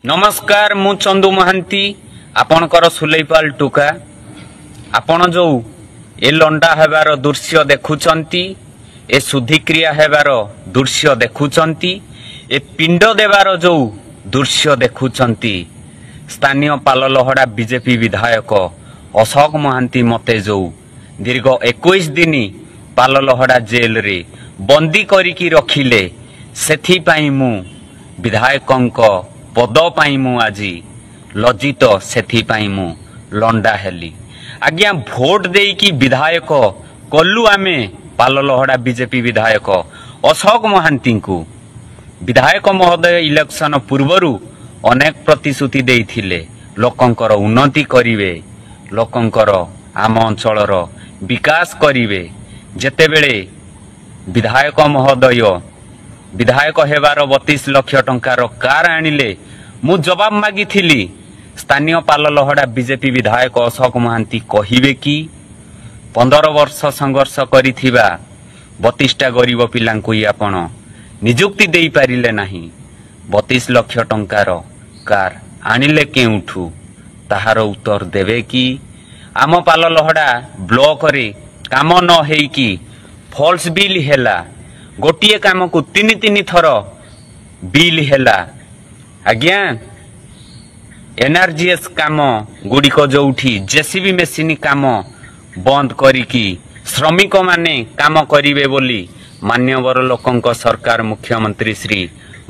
नमस्कार मु चंदू महांती आपणकर सुलेपाल टुका आपण जो ए लंडा हेबार दृश्य देखुचंती ए शुद्धिक्रिया हेबार दृश्य देखुचंती ए पिंड देवार जो दृश्य देखुचंती स्थानीय पाललहड़ा बीजेपी विधायक अशोक महांती मते जो दीर्घ 21 दिन पाललहड़ा जेल रे बंदी करिकी रखिले सेथि पई मु विधायकंक पद पाई मु आजी लज्जित सेथि पाई मु लंडा हेली आज्ञा भोट देकी विधायक कलु आमे पाललहड़ा बीजेपी विधायक अशोक महांती को विधायक महोदय इलेक्शन पूर्वरु अनेक प्रतिश्रुति देइथिले लोकंकर उन्नति करिवे लोकंकर आम अंचलर विकास करिवे जेतेबेले विधायक महोदय विधायक हेबार 32 लाख टंकार कार आनिले मु जवाब मागी थिली स्थानीय पाललहड़ा बीजेपी विधायक अशोक महांती कहिबे कि 15 वर्ष संघर्ष करिथिबा 32टा गरीब पिलांकु आपण नियुक्ति देई पारिले नाही 32 लाख टंकार कार आनिले केउठु ताहार उत्तर देबे कि आम पाललहड़ा ब्लॉक रे काम न हेई कि फॉल्स बिल हेला गोटिए काम को तीन थर बिल हेला आज्ञा एनआरजीएस काम गुड़िक जो जेसीबी मेसीन काम बंद करिकी श्रमिक माने काम करिवे बोली मान्यवर लोकंक सरकार मुख्यमंत्री श्री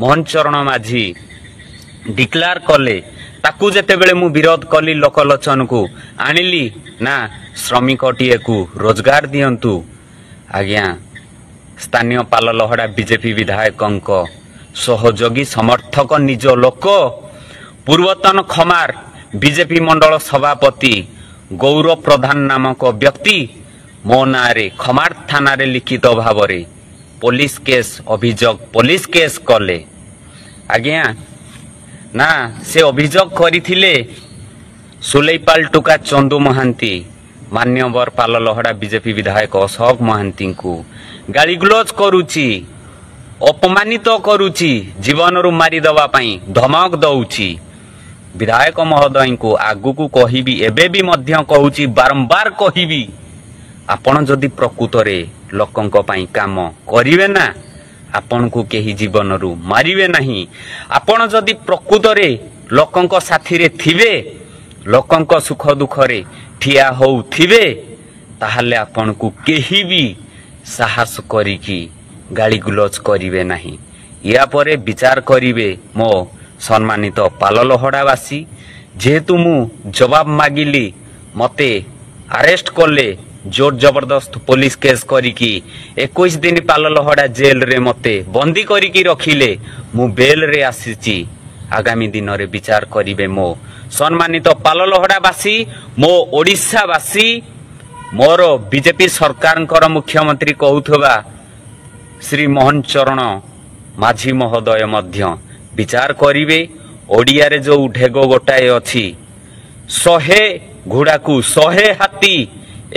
मोहन चरण माझी डिक्लेयर कले ताकू जेतेबेले मु विरोध कली लोकलोचन को आनिली ना श्रमिकटीए को रोजगार दियंतु आज्ञा स्थानीय पाललहड़ा बीजेपी विधायकंक सहयोगी समर्थक निज लोक पूर्वतन खमार बीजेपी मंडल सभापति गौरव प्रधान नामक व्यक्ति मो नारे खमार थाना रे लिखित भाव रे पुलिस केस कले आज्ञा ना से अभियोग करिथिले सुलेपाल टुका चंदू महांती मान्यवर पाललहड़ा बीजेपी विधायक अशोक महांती को गाली ग्लोज करुची अपमानित करुची जीवन रु मारी दवा पई धमक दउची विधायक महोदय को आगु को कहिबी एबे भी मध्य कहूची बारंबार कहिबी आपण जदि प्रकृत रे लोकंक पई काम करिवे ना आपण को केही जीवन रु मारिवे नाही आपण जदि प्रकृत रे लोकंक साथी रे थिबे लोकंक सुख दुख रे ठिया होउथिबे ताहाले आपण को केही भी साहस करिकी गाली गुलज करिवे नाही या परे विचार करिवे मो सम्मानित पाललहड़ावासी जेहेतु मु जवाब मागिली मते अरेस्ट कले जोर जबरदस्त पुलिस केस करिकी 21 दिन पाललहड़ा जेल रे मते बंदी करिकी रखिले मु बेल रे आसीची आगामी दिन रे विचार करिवे मो सम्मानित पाललहड़ावासी मो ओडिशावासी मोर बीजेपी सरकार मुख्यमंत्री कहूथबा श्री मोहन चरण माझी महोदय मध्य विचार करिवे ओडिया रे जो ढेगो गोटाए अछि 100 घोड़ा को 100 हाथी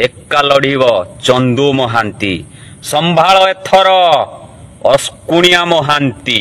एका लड़ीब चंदू महांती संभाळ एथर अस्कुणिया महांती।